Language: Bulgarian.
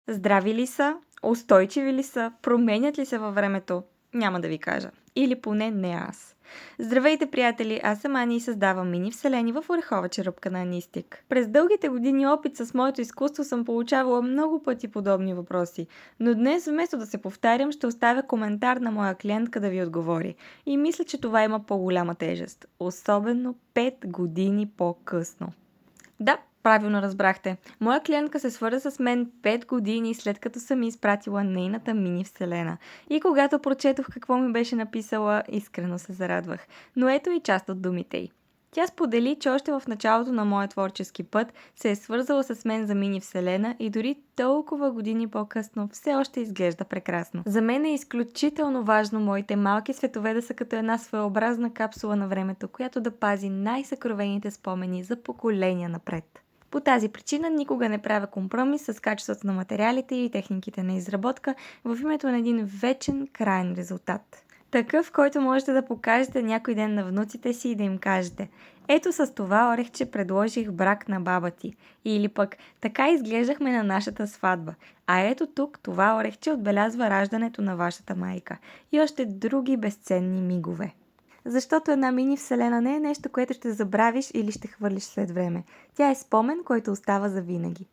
Здрави ли са? Устойчиви ли са? Променят ли се във времето? Няма да ви кажа. Или поне не аз. Здравейте, приятели! Аз съм Ани и създавам мини вселени в орехова черупка на Анистик. През дългите години опит с моето изкуство съм получавала много пъти подобни въпроси, но днес вместо да се повтарям, ще оставя коментар на моя клиентка да ви отговори. И мисля, че това има по-голяма тежест. Особено 5 години по-късно. Да, правилно разбрахте. Моя клиентка се свърза с мен 5 години след като съм изпратила нейната мини вселена. И когато прочетох какво ми беше написала, искрено се зарадвах. Но ето и част от думите й. Тя сподели, че още в началото на моя творчески път се е свързала с мен за мини вселена и дори толкова години по-късно все още изглежда прекрасно. За мен е изключително важно моите малки светове да са като една своеобразна капсула на времето, която да пази най-съкровените спомени за поколения напред. По тази причина никога не правя компромис с качеството на материалите и техниките на изработка в името на един вечен краен резултат. Такъв, който можете да покажете някой ден на внуците си и да им кажете: ето с това орехче предложих брак на баба ти. Или пък така изглеждахме на нашата сватба. А ето тук това орехче отбелязва раждането на вашата майка. И още други безценни мигове. Защото една мини вселена не е нещо, което ще забравиш или ще хвърлиш след време. Тя е спомен, който остава завинаги.